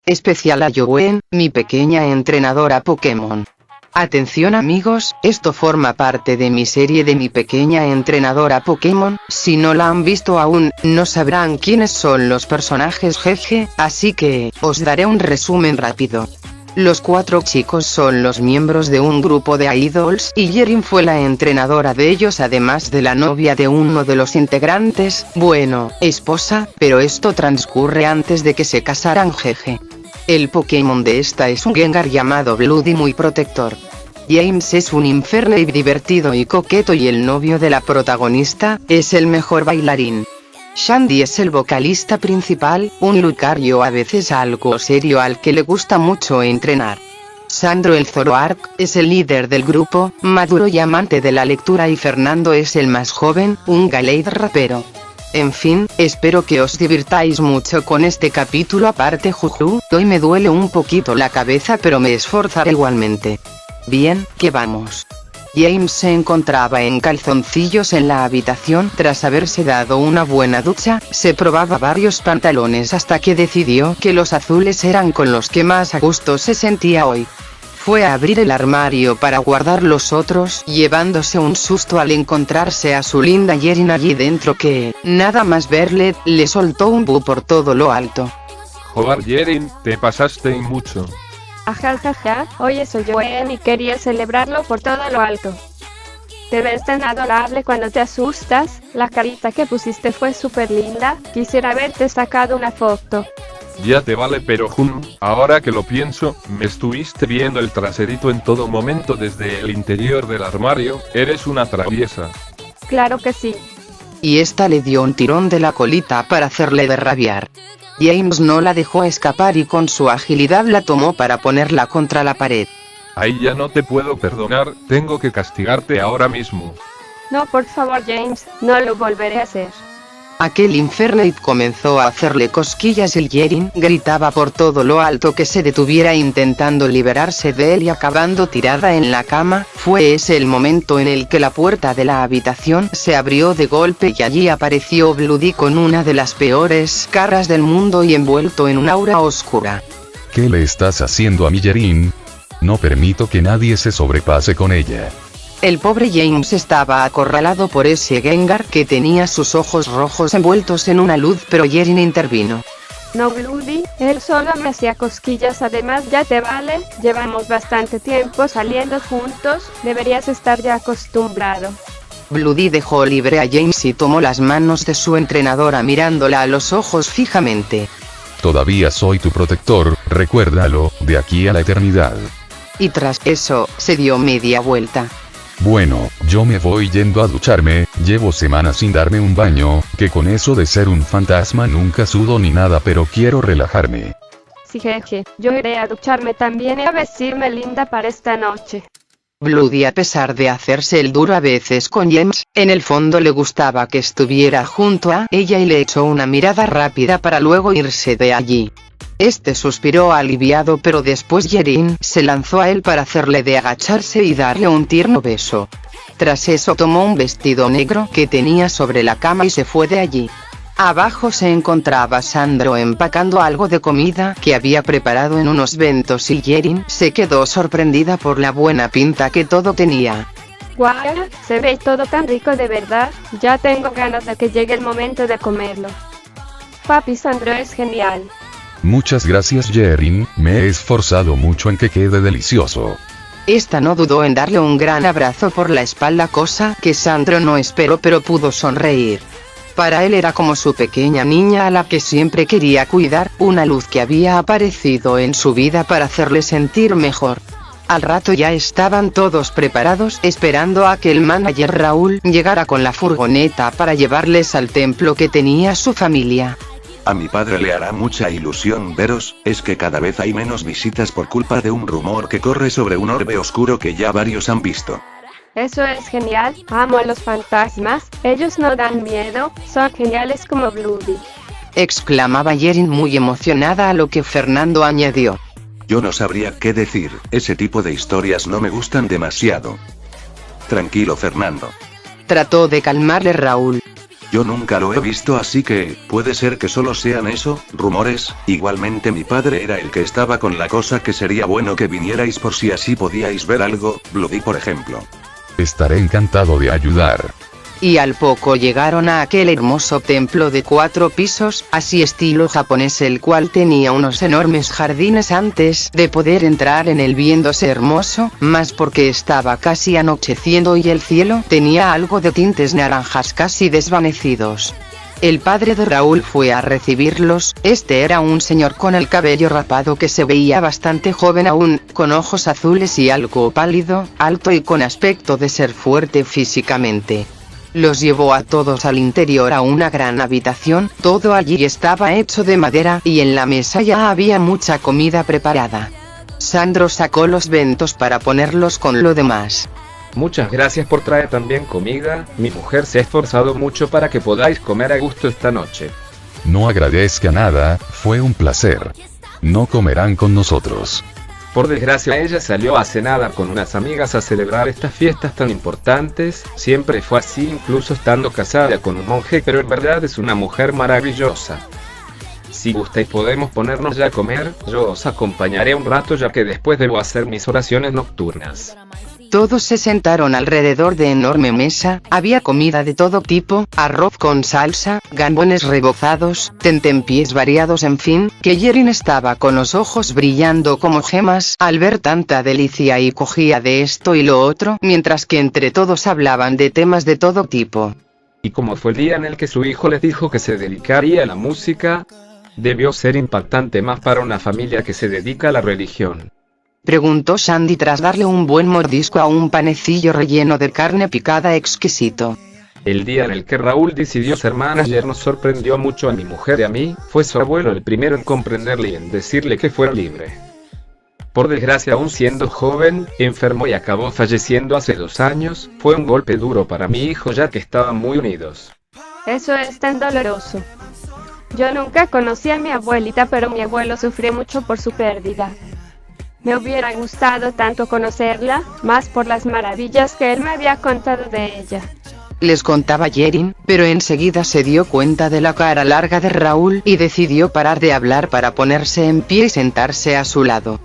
Especial a Yowen, mi pequeña entrenadora Pokémon. Atención amigos, esto forma parte de mi serie de mi pequeña entrenadora Pokémon. Si no la han visto aún, no sabrán quiénes son los personajes jeje, así que, os daré un resumen rápido. Los 4 chicos son los miembros de un grupo de idols y Yerin fue la entrenadora de ellos, además de la novia de uno de los integrantes, bueno, esposa, pero esto transcurre antes de que se casaran jeje. El Pokémon de esta es un Gengar llamado Bloody, muy protector. James es un Infernape divertido y coqueto, y el novio de la protagonista es el mejor bailarín. Shandy es el vocalista principal, un Lucario a veces algo serio al que le gusta mucho entrenar. Sandro el Zoroark es el líder del grupo, maduro y amante de la lectura, y Fernando es el más joven, un Gallade rapero. En fin, espero que os divirtáis mucho con este capítulo. Aparte juju, hoy me duele un poquito la cabeza, pero me esforzaré igualmente. Bien, que vamos. James se encontraba en calzoncillos en la habitación. Tras haberse dado una buena ducha, se probaba varios pantalones hasta que decidió que los azules eran con los que más a gusto se sentía hoy. Fue a abrir el armario para guardar los otros, llevándose un susto al encontrarse a su linda Yerin allí dentro, que, nada más verle, le soltó un bu por todo lo alto. Joder Yerin, te pasaste y mucho. Ajajaja, oye soy Yowen y quería celebrarlo por todo lo alto. Te ves tan adorable cuando te asustas, la carita que pusiste fue súper linda, quisiera haberte sacado una foto. Ya te vale, pero ahora que lo pienso, me estuviste viendo el traserito en todo momento desde el interior del armario, eres una traviesa. Claro que sí. Y esta le dio un tirón de la colita para hacerle derrabiar. James no la dejó escapar y con su agilidad la tomó para ponerla contra la pared. Ahí ya no te puedo perdonar, tengo que castigarte ahora mismo. No, por favor James, no lo volveré a hacer. Aquel Infernape comenzó a hacerle cosquillas y el Yerin gritaba por todo lo alto que se detuviera, intentando liberarse de él y acabando tirada en la cama. Fue ese el momento en el que la puerta de la habitación se abrió de golpe y allí apareció Bloody con una de las peores caras del mundo y envuelto en un aura oscura. ¿Qué le estás haciendo a mi Yerin? No permito que nadie se sobrepase con ella. El pobre James estaba acorralado por ese Gengar que tenía sus ojos rojos envueltos en una luz, pero Yerin intervino. No Bloody, él solo me hacía cosquillas, además ya te vale, llevamos bastante tiempo saliendo juntos, deberías estar ya acostumbrado. Bloody dejó libre a James y tomó las manos de su entrenadora mirándola a los ojos fijamente. Todavía soy tu protector, recuérdalo, de aquí a la eternidad. Y tras eso, se dio media vuelta. Bueno, yo me voy yendo a ducharme, llevo semanas sin darme un baño, que con eso de ser un fantasma nunca sudo ni nada, pero quiero relajarme. Sí jeje, yo iré a ducharme también y a vestirme linda para esta noche. Bloody, a pesar de hacerse el duro a veces con James, en el fondo le gustaba que estuviera junto a ella y le echó una mirada rápida para luego irse de allí. Este suspiró aliviado, pero después Yerin se lanzó a él para hacerle de agacharse y darle un tierno beso. Tras eso tomó un vestido negro que tenía sobre la cama y se fue de allí. Abajo se encontraba Sandro empacando algo de comida que había preparado en unos bentos y Yerin se quedó sorprendida por la buena pinta que todo tenía. Guau, se ve todo tan rico de verdad, ya tengo ganas de que llegue el momento de comerlo. Papi Sandro es genial. Muchas gracias Yerin, me he esforzado mucho en que quede delicioso. Esta no dudó en darle un gran abrazo por la espalda, cosa que Sandro no esperó, pero pudo sonreír. Para él era como su pequeña niña a la que siempre quería cuidar, una luz que había aparecido en su vida para hacerle sentir mejor. Al rato ya estaban todos preparados, esperando a que el manager Raúl llegara con la furgoneta para llevarles al templo que tenía su familia. A mi padre le hará mucha ilusión veros, es que cada vez hay menos visitas por culpa de un rumor que corre sobre un orbe oscuro que ya varios han visto. Eso es genial, amo a los fantasmas, ellos no dan miedo, son geniales como Bloody. Exclamaba Yerin muy emocionada, a lo que Fernando añadió. Yo no sabría qué decir, ese tipo de historias no me gustan demasiado. Tranquilo Fernando. Trató de calmarle Raúl. Yo nunca lo he visto, así que, puede ser que solo sean eso, rumores. Igualmente mi padre era el que estaba con la cosa, que sería bueno que vinierais por si así podíais ver algo, Bloody por ejemplo. Estaré encantado de ayudar. Y al poco llegaron a aquel hermoso templo de 4 pisos, así estilo japonés, el cual tenía unos enormes jardines antes de poder entrar en él, viéndose hermoso, más porque estaba casi anocheciendo y el cielo tenía algo de tintes naranjas casi desvanecidos. El padre de Raúl fue a recibirlos. Este era un señor con el cabello rapado que se veía bastante joven aún, con ojos azules y algo pálido, alto y con aspecto de ser fuerte físicamente. Los llevó a todos al interior a una gran habitación. Todo allí estaba hecho de madera y en la mesa ya había mucha comida preparada. Sandro sacó los bentos para ponerlos con lo demás. Muchas gracias por traer también comida, mi mujer se ha esforzado mucho para que podáis comer a gusto esta noche. No agradezca nada, fue un placer. No comerán con nosotros. Por desgracia ella salió hace nada con unas amigas a celebrar estas fiestas tan importantes. Siempre fue así, incluso estando casada con un monje, pero en verdad es una mujer maravillosa. Si gustáis podemos ponernos ya a comer, yo os acompañaré un rato ya que después debo hacer mis oraciones nocturnas. Todos se sentaron alrededor de enorme mesa. Había comida de todo tipo, arroz con salsa, gambones rebozados, tentempiés variados, en fin, que Yerin estaba con los ojos brillando como gemas al ver tanta delicia y cogía de esto y lo otro, mientras que entre todos hablaban de temas de todo tipo. ¿Y cómo fue el día en el que su hijo les dijo que se dedicaría a la música? Debió ser impactante, más para una familia que se dedica a la religión. Preguntó Sandy tras darle un buen mordisco a un panecillo relleno de carne picada exquisito. El día en el que Raúl decidió ser manager nos sorprendió mucho a mi mujer y a mí. Fue su abuelo el primero en comprenderle y en decirle que fuera libre. Por desgracia, aún siendo joven, enfermó y acabó falleciendo hace 2 años. Fue un golpe duro para mi hijo ya que estaban muy unidos. Eso es tan doloroso. Yo nunca conocí a mi abuelita, pero mi abuelo sufrió mucho por su pérdida. Me hubiera gustado tanto conocerla, más por las maravillas que él me había contado de ella. Les contaba Yerin, pero enseguida se dio cuenta de la cara larga de Raúl y decidió parar de hablar para ponerse en pie y sentarse a su lado.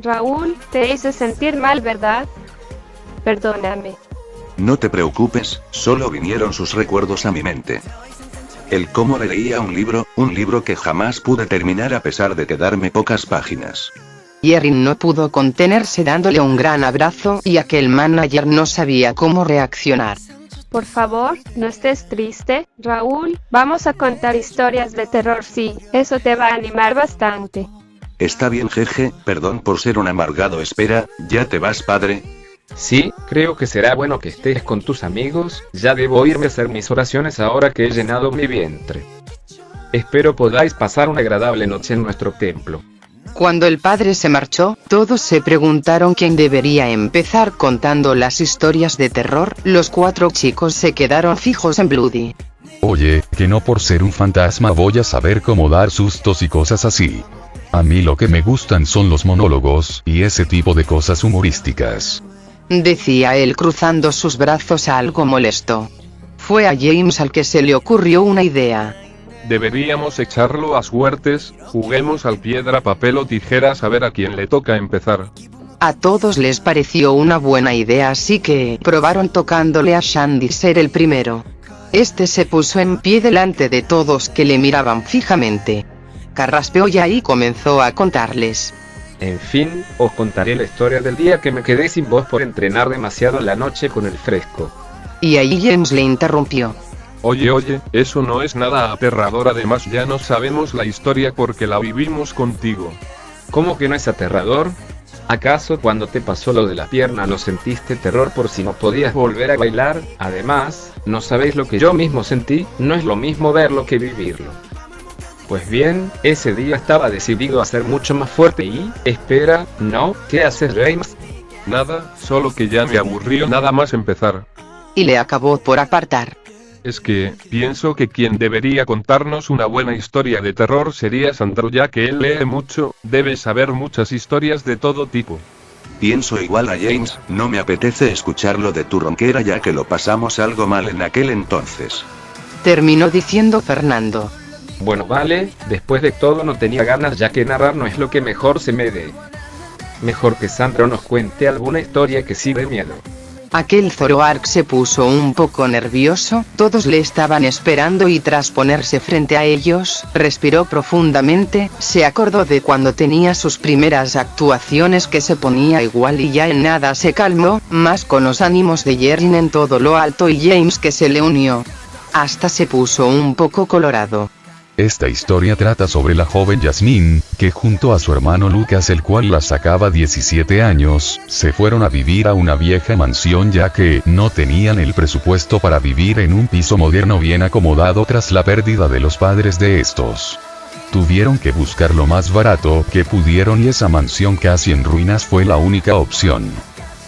Raúl, te hice sentir mal, ¿verdad? Perdóname. No te preocupes, solo vinieron sus recuerdos a mi mente. El cómo leía un libro que jamás pude terminar a pesar de quedarme pocas páginas. Yerin no pudo contenerse dándole un gran abrazo y aquel manager no sabía cómo reaccionar. Por favor, no estés triste, Raúl, vamos a contar historias de terror, sí, eso te va a animar bastante. Está bien, jeje, perdón por ser un amargado. Espera, ¿ya te vas, padre? Sí, creo que será bueno que estés con tus amigos. Ya debo irme a hacer mis oraciones ahora que he llenado mi vientre. Espero podáis pasar una agradable noche en nuestro templo. Cuando el padre se marchó, todos se preguntaron quién debería empezar contando las historias de terror. Los 4 chicos se quedaron fijos en Bloody. Oye, que no por ser un fantasma voy a saber cómo dar sustos y cosas así. A mí lo que me gustan son los monólogos y ese tipo de cosas humorísticas. Decía él cruzando sus brazos algo molesto. Fue a James al que se le ocurrió una idea. Deberíamos echarlo a suertes, juguemos al piedra, papel o tijeras a ver a quién le toca empezar. A todos les pareció una buena idea, así que probaron tocándole a Sandy ser el primero. Este se puso en pie delante de todos que le miraban fijamente. Carraspeó y ahí comenzó a contarles. En fin, os contaré la historia del día que me quedé sin voz por entrenar demasiado la noche con el fresco. Y ahí James le interrumpió. Oye, eso no es nada aterrador, además ya no sabemos la historia porque la vivimos contigo. ¿Cómo que no es aterrador? ¿Acaso cuando te pasó lo de la pierna no sentiste terror por si no podías volver a bailar? Además, ¿no sabéis lo que yo mismo sentí? No es lo mismo verlo que vivirlo. Pues bien, ese día estaba decidido a ser mucho más fuerte y... Espera, ¿no? ¿Qué haces, James? Nada, solo que ya me aburrió nada más empezar. Y le acabó por apartar. Es que, pienso que quien debería contarnos una buena historia de terror sería Sandro, ya que él lee mucho, debe saber muchas historias de todo tipo. Pienso igual a James, no me apetece escucharlo de tu ronquera ya que lo pasamos algo mal en aquel entonces. terminó diciendo Fernando. Bueno, vale, después de todo no tenía ganas, ya que narrar no es lo que mejor se me dé. Mejor que Sandro nos cuente alguna historia que sí dé miedo. Aquel Zoroark se puso un poco nervioso, todos le estaban esperando y tras ponerse frente a ellos, respiró profundamente, se acordó de cuando tenía sus primeras actuaciones que se ponía igual y ya en nada se calmó, más con los ánimos de Jerry en todo lo alto y James que se le unió. Hasta se puso un poco colorado. Esta historia trata sobre la joven Jasmine, que junto a su hermano Lucas, el cual la sacaba 17 años, se fueron a vivir a una vieja mansión ya que no tenían el presupuesto para vivir en un piso moderno bien acomodado tras la pérdida de los padres de estos. Tuvieron que buscar lo más barato que pudieron y esa mansión casi en ruinas fue la única opción.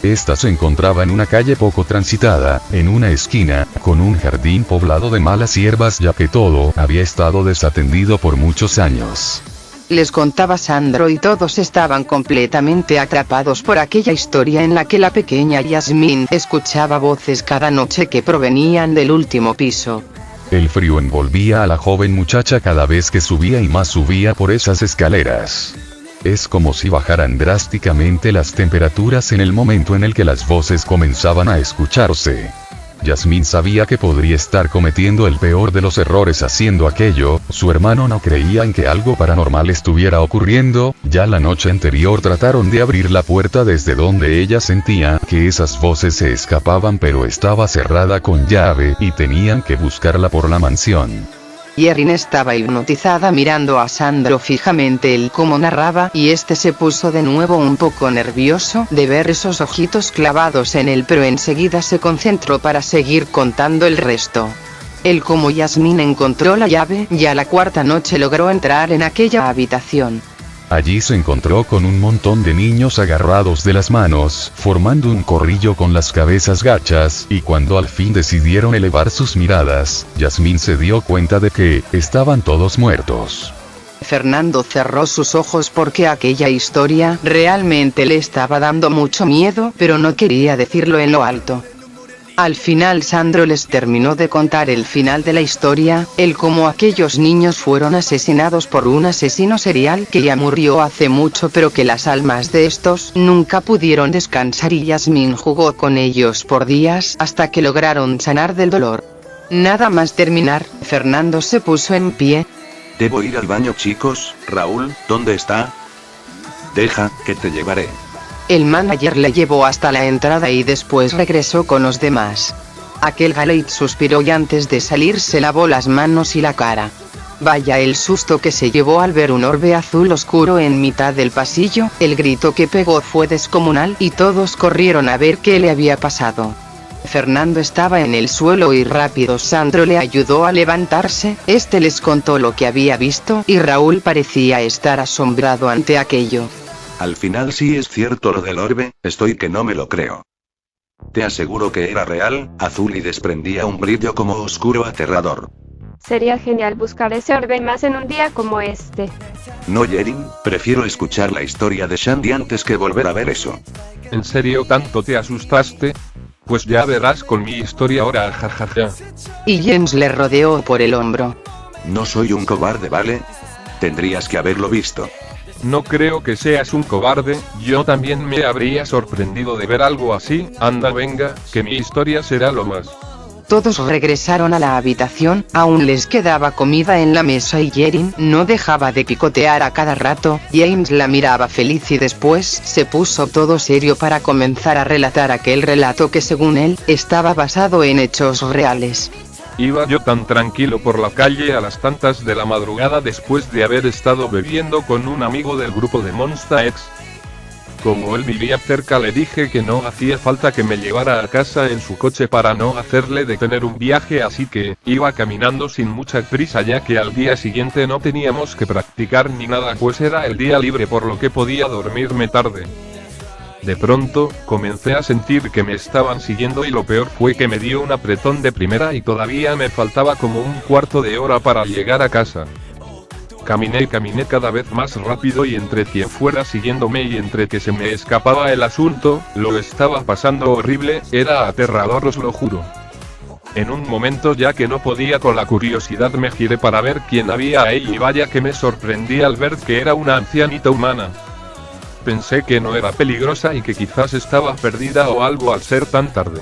Esta se encontraba en una calle poco transitada, en una esquina, con un jardín poblado de malas hierbas ya que todo había estado desatendido por muchos años. Les contaba Sandro y todos estaban completamente atrapados por aquella historia en la que la pequeña Jasmine escuchaba voces cada noche que provenían del último piso. El frío envolvía a la joven muchacha cada vez que subía y más subía por esas escaleras. Es como si bajaran drásticamente las temperaturas en el momento en el que las voces comenzaban a escucharse. Jasmine sabía que podría estar cometiendo el peor de los errores haciendo aquello, su hermano no creía en que algo paranormal estuviera ocurriendo, ya la noche anterior trataron de abrir la puerta desde donde ella sentía que esas voces se escapaban pero estaba cerrada con llave y tenían que buscarla por la mansión. Erin estaba hipnotizada mirando a Sandro fijamente él como narraba y este se puso de nuevo un poco nervioso de ver esos ojitos clavados en él pero enseguida se concentró para seguir contando el resto. Él como Jasmine encontró la llave y a la cuarta noche logró entrar en aquella habitación. Allí se encontró con un montón de niños agarrados de las manos, formando un corrillo con las cabezas gachas, y cuando al fin decidieron elevar sus miradas, Jasmine se dio cuenta de que estaban todos muertos. Fernando cerró sus ojos porque aquella historia realmente le estaba dando mucho miedo, pero no quería decirlo en lo alto. Al final Sandro les terminó de contar el final de la historia, el cómo aquellos niños fueron asesinados por un asesino serial que ya murió hace mucho pero que las almas de estos nunca pudieron descansar y Jasmine jugó con ellos por días hasta que lograron sanar del dolor. Nada más terminar, Fernando se puso en pie. Debo ir al baño, chicos. Raúl, ¿dónde está? Deja, que te llevaré. El manager le llevó hasta la entrada y después regresó con los demás. Aquel Galate suspiró y antes de salir se lavó las manos y la cara. Vaya el susto que se llevó al ver un orbe azul oscuro en mitad del pasillo, el grito que pegó fue descomunal y todos corrieron a ver qué le había pasado. Fernando estaba en el suelo y rápido Sandro le ayudó a levantarse, este les contó lo que había visto y Raúl parecía estar asombrado ante aquello. Al final sí es cierto lo del orbe, estoy que no me lo creo. Te aseguro que era real, azul y desprendía un brillo como oscuro aterrador. Sería genial buscar ese orbe más en un día como este. No, Yerin, prefiero escuchar la historia de Shandy antes que volver a ver eso. ¿En serio tanto te asustaste? Pues ya verás con mi historia ahora, jajaja. Y James le rodeó por el hombro. No soy un cobarde, ¿vale? Tendrías que haberlo visto. No creo que seas un cobarde, yo también me habría sorprendido de ver algo así, anda venga, que mi historia será lo más. Todos regresaron a la habitación, aún les quedaba comida en la mesa y Yerin no dejaba de picotear a cada rato, James la miraba feliz y después se puso todo serio para comenzar a relatar aquel relato que según él, estaba basado en hechos reales. Iba yo tan tranquilo por la calle a las tantas de la madrugada después de haber estado bebiendo con un amigo del grupo de Monsta X. Como él vivía cerca le dije que no hacía falta que me llevara a casa en su coche para no hacerle detener un viaje, así que iba caminando sin mucha prisa ya que al día siguiente no teníamos que practicar ni nada pues era el día libre por lo que podía dormirme tarde. De pronto, comencé a sentir que me estaban siguiendo y lo peor fue que me dio un apretón de primera y todavía me faltaba como un cuarto de hora para llegar a casa. Caminé cada vez más rápido y entre quien fuera siguiéndome y entre que se me escapaba el asunto, lo estaba pasando horrible, era aterrador os lo juro. En un momento, ya que no podía con la curiosidad, me giré para ver quién había ahí y vaya que me sorprendí al ver que era una ancianita humana. Pensé que no era peligrosa y que quizás estaba perdida o algo al ser tan tarde.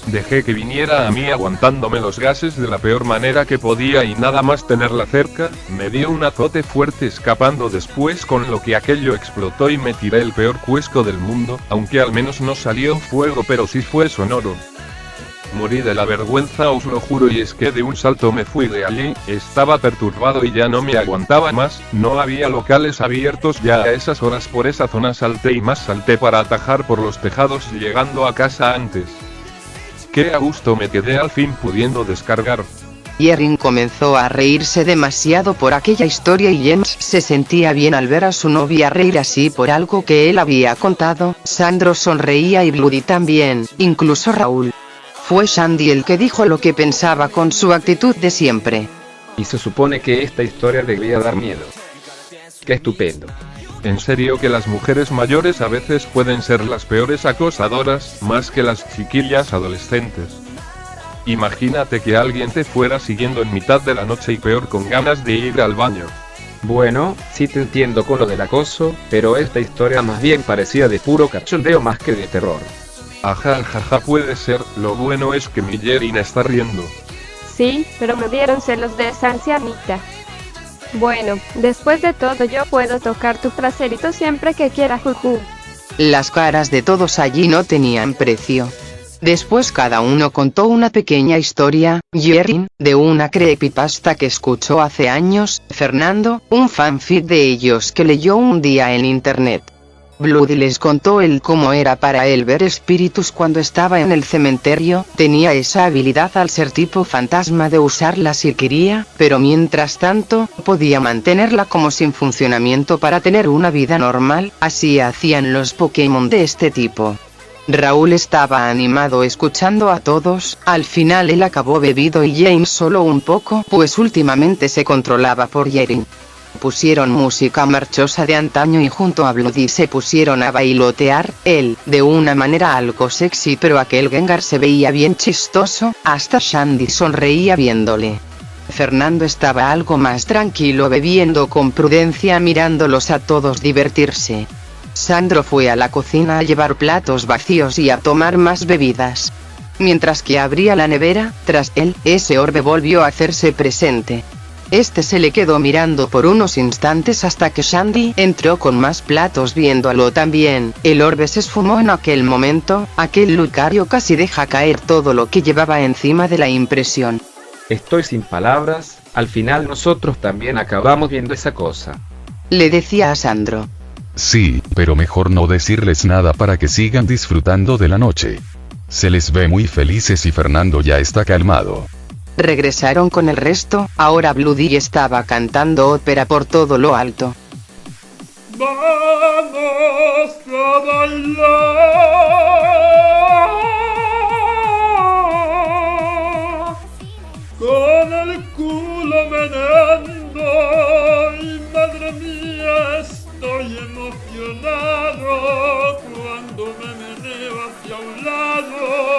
Dejé que viniera a mí aguantándome los gases de la peor manera que podía y nada más tenerla cerca, me dio un azote fuerte escapando después con lo que aquello explotó y me tiré el peor cuesco del mundo, aunque al menos no salió fuego pero sí fue sonoro. Morí de la vergüenza, os lo juro, y es que de un salto me fui de allí, estaba perturbado y ya no me aguantaba más, no había locales abiertos ya a esas horas por esa zona, salté y más salté para atajar por los tejados llegando a casa antes. Qué a gusto me quedé al fin pudiendo descargar. Jerrin comenzó a reírse demasiado por aquella historia y James se sentía bien al ver a su novia reír así por algo que él había contado. Sandro sonreía y Bloody también, incluso Raúl. Fue Shandy el que dijo lo que pensaba con su actitud de siempre. Y se supone que esta historia debía dar miedo. ¡Qué estupendo! En serio que las mujeres mayores a veces pueden ser las peores acosadoras, más que las chiquillas adolescentes. Imagínate que alguien te fuera siguiendo en mitad de la noche y peor con ganas de ir al baño. Bueno, sí te entiendo con lo del acoso, pero esta historia más bien parecía de puro cachondeo más que de terror. Ajá, jaja, puede ser, lo bueno es que mi Jerrin está riendo. Sí, pero me dieron celos de esa ancianita. Bueno, después de todo yo puedo tocar tu traserito siempre que quiera, juju. Las caras de todos allí no tenían precio. Después cada uno contó una pequeña historia. Jerrin, de una creepypasta que escuchó hace años. Fernando, un fanfic de ellos que leyó un día en internet. Bloody les contó cómo era para él ver espíritus cuando estaba en el cementerio. Tenía esa habilidad al ser tipo fantasma de usarla si quería, pero mientras tanto, podía mantenerla como sin funcionamiento para tener una vida normal. Así hacían los Pokémon de este tipo. Raúl estaba animado escuchando a todos. Al final él acabó bebido y James solo un poco, pues últimamente se controlaba por Jerrin. Pusieron música marchosa de antaño y junto a Bloody se pusieron a bailotear, él, de una manera algo sexy, pero aquel Gengar se veía bien chistoso, hasta Shandy sonreía viéndole. Fernando estaba algo más tranquilo bebiendo con prudencia mirándolos a todos divertirse. Sandro fue a la cocina a llevar platos vacíos y a tomar más bebidas. Mientras que abría la nevera, tras él, ese orbe volvió a hacerse presente. Este se le quedó mirando por unos instantes hasta que Shandy entró con más platos viéndolo también. El orbe se esfumó en aquel momento, aquel Lucario casi deja caer todo lo que llevaba encima de la impresión. Estoy sin palabras, al final nosotros también acabamos viendo esa cosa. Le decía a Sandro. Sí, pero mejor no decirles nada para que sigan disfrutando de la noche. Se les ve muy felices y Fernando ya está calmado. Regresaron con el resto, ahora Bloody estaba cantando ópera por todo lo alto. Vamos a bailar con el culo meneando y madre mía estoy emocionado cuando me meneo hacia un lado.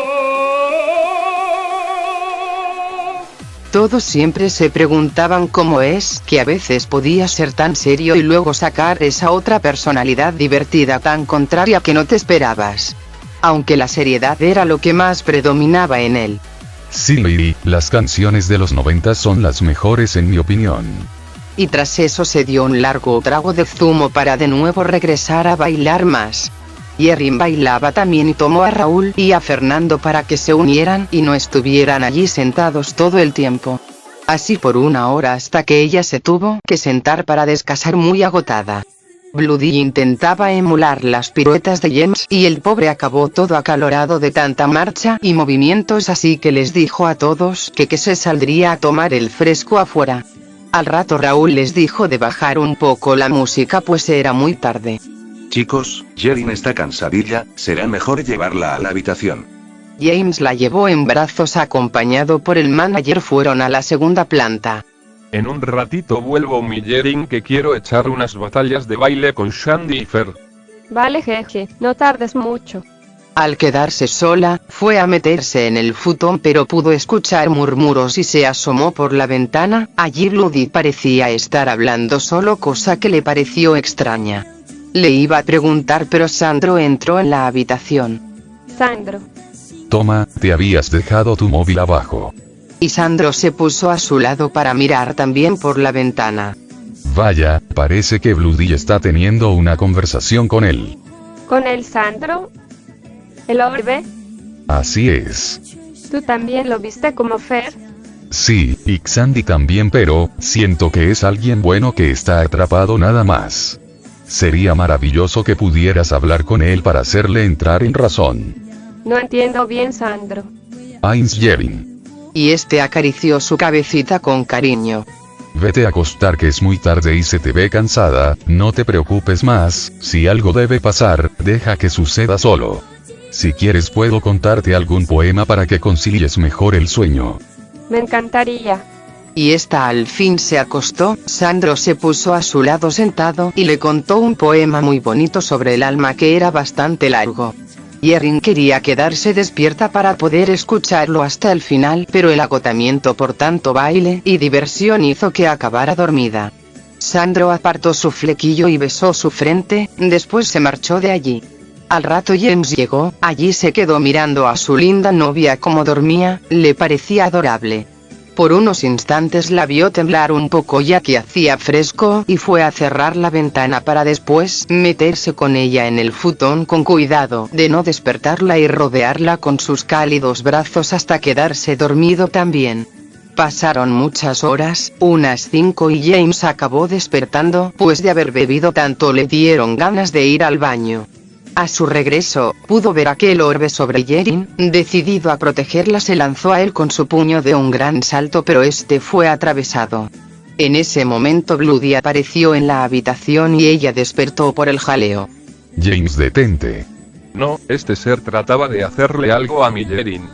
Todos siempre se preguntaban cómo es que a veces podía ser tan serio y luego sacar esa otra personalidad divertida tan contraria que no te esperabas. Aunque la seriedad era lo que más predominaba en él. Sí, las canciones de los 90 son las mejores en mi opinión. Y tras eso se dio un largo trago de zumo para de nuevo regresar a bailar más. Jerrin bailaba también y tomó a Raúl y a Fernando para que se unieran y no estuvieran allí sentados todo el tiempo. Así por una hora hasta que ella se tuvo que sentar para descansar muy agotada. Bloody intentaba emular las piruetas de James y el pobre acabó todo acalorado de tanta marcha y movimientos, así que les dijo a todos que se saldría a tomar el fresco afuera. Al rato Raúl les dijo de bajar un poco la música pues era muy tarde. Chicos, Jerrin está cansadilla, será mejor llevarla a la habitación. James la llevó en brazos acompañado por el manager, fueron a la segunda planta. En un ratito vuelvo, mi Jerrin, que quiero echar unas batallas de baile con Shandy y Fer. Vale, jeje, no tardes mucho. Al quedarse sola, fue a meterse en el futón pero pudo escuchar murmuros y se asomó por la ventana. Allí Bloody parecía estar hablando solo, cosa que le pareció extraña. Le iba a preguntar pero Sandro entró en la habitación. Sandro. Toma, te habías dejado tu móvil abajo. Y Sandro se puso a su lado para mirar también por la ventana. Vaya, parece que Bloody está teniendo una conversación con él. ¿Con el Sandro? ¿El orbe? Así es. ¿Tú también lo viste como Fer? Sí, y Xandi también, pero siento que es alguien bueno que está atrapado nada más. Sería maravilloso que pudieras hablar con él para hacerle entrar en razón. No entiendo bien, Sandro. Eins Yerin. Y este acarició su cabecita con cariño. Vete a acostar que es muy tarde y se te ve cansada, no te preocupes más, si algo debe pasar, deja que suceda solo. Si quieres puedo contarte algún poema para que concilies mejor el sueño. Me encantaría. Y esta al fin se acostó. Sandro se puso a su lado sentado y le contó un poema muy bonito sobre el alma que era bastante largo. Yerin quería quedarse despierta para poder escucharlo hasta el final, pero el agotamiento por tanto baile y diversión hizo que acabara dormida. Sandro apartó su flequillo y besó su frente, después se marchó de allí. Al rato James llegó, allí se quedó mirando a su linda novia como dormía, le parecía adorable. Por unos instantes la vio temblar un poco ya que hacía fresco y fue a cerrar la ventana para después meterse con ella en el futón con cuidado de no despertarla y rodearla con sus cálidos brazos hasta quedarse dormido también. Pasaron muchas horas, unas 5 y James acabó despertando pues de haber bebido tanto le dieron ganas de ir al baño. A su regreso, pudo ver aquel orbe sobre Yerin, decidido a protegerla se lanzó a él con su puño de un gran salto pero este fue atravesado. En ese momento Bloody apareció en la habitación y ella despertó por el jaleo. James, detente. No, este ser trataba de hacerle algo a mi Yerin.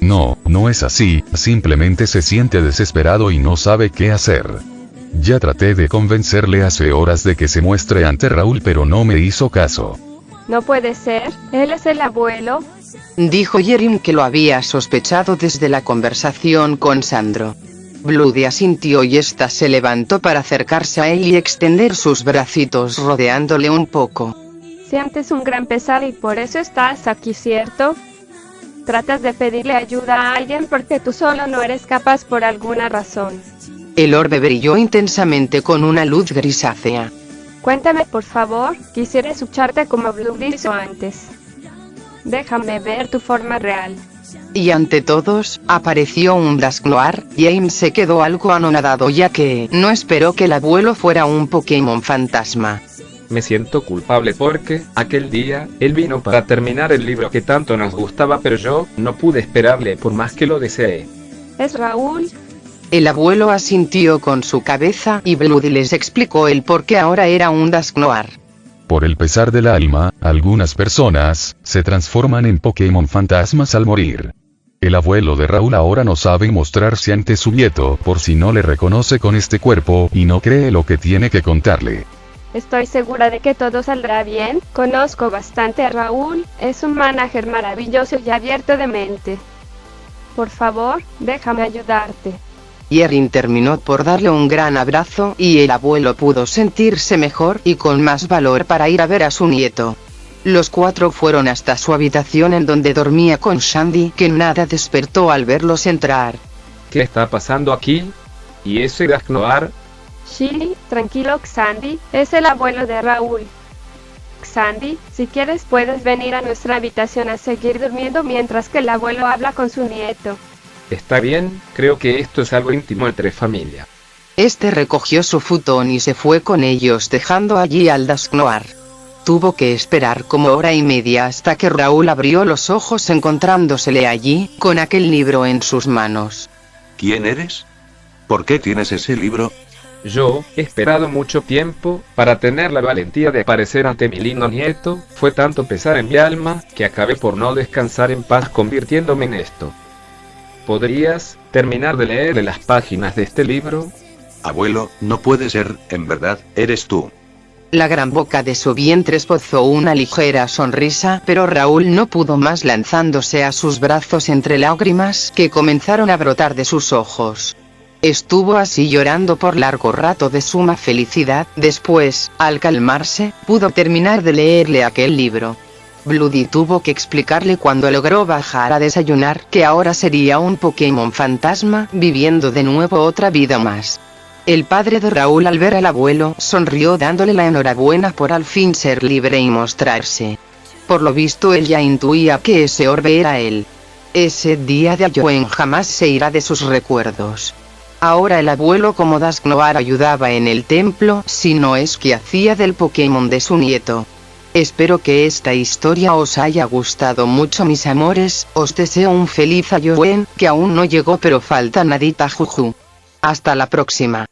No, no es así, simplemente se siente desesperado y no sabe qué hacer. Ya traté de convencerle hace horas de que se muestre ante Raúl pero no me hizo caso. No puede ser, él es el abuelo. Dijo Yerin que lo había sospechado desde la conversación con Sandro. Bloody asintió y ésta se levantó para acercarse a él y extender sus bracitos rodeándole un poco. Sientes un gran pesar y por eso estás aquí, ¿cierto? Tratas de pedirle ayuda a alguien porque tú solo no eres capaz por alguna razón. El orbe brilló intensamente con una luz grisácea. Cuéntame por favor, quisiera escucharte como Bloody hizo antes. Déjame ver tu forma real. Y ante todos, apareció un Dusknoir. James se quedó algo anonadado ya que no esperó que el abuelo fuera un Pokémon fantasma. Me siento culpable porque, aquel día, él vino para terminar el libro que tanto nos gustaba pero yo no pude esperarle por más que lo deseé. ¿Es Raúl? El abuelo asintió con su cabeza y Bloody les explicó el por qué ahora era un Dusknoir. Por el pesar del alma, algunas personas se transforman en Pokémon fantasmas al morir. El abuelo de Raúl ahora no sabe mostrarse ante su nieto por si no le reconoce con este cuerpo y no cree lo que tiene que contarle. Estoy segura de que todo saldrá bien, conozco bastante a Raúl, es un manager maravilloso y abierto de mente. Por favor, déjame ayudarte. Yerin terminó por darle un gran abrazo y el abuelo pudo sentirse mejor y con más valor para ir a ver a su nieto. Los cuatro fueron hasta su habitación en donde dormía con Shandy que nada despertó al verlos entrar. ¿Qué está pasando aquí? ¿Y ese Dusknoir? Shilly, tranquilo Xandi, es el abuelo de Raúl. Xandi, si quieres puedes venir a nuestra habitación a seguir durmiendo mientras que el abuelo habla con su nieto. Está bien, creo que esto es algo íntimo entre familia. Este recogió su futón y se fue con ellos dejando allí al Dusknoir. Tuvo que esperar como hora y media hasta que Raúl abrió los ojos encontrándosele allí, con aquel libro en sus manos. ¿Quién eres? ¿Por qué tienes ese libro? Yo, he esperado mucho tiempo, para tener la valentía de aparecer ante mi lindo nieto, fue tanto pesar en mi alma, que acabé por no descansar en paz convirtiéndome en esto. ¿Podrías terminar de leer las páginas de este libro? Abuelo, no puede ser, en verdad, eres tú. La gran boca de su vientre esbozó una ligera sonrisa, pero Raúl no pudo más, lanzándose a sus brazos entre lágrimas que comenzaron a brotar de sus ojos. Estuvo así llorando por largo rato de suma felicidad. Después, al calmarse, pudo terminar de leerle aquel libro. Bloody tuvo que explicarle cuando logró bajar a desayunar que ahora sería un Pokémon fantasma, viviendo de nuevo otra vida más. El padre de Raúl, al ver al abuelo, sonrió dándole la enhorabuena por al fin ser libre y mostrarse. Por lo visto él ya intuía que ese orbe era él. Ese día de Halloween jamás se irá de sus recuerdos. Ahora el abuelo como Dusknoir ayudaba en el templo, si no es que hacía del Pokémon de su nieto. Espero que esta historia os haya gustado mucho, mis amores. Os deseo un feliz Halloween, que aún no llegó pero falta nadita, juju. Hasta la próxima.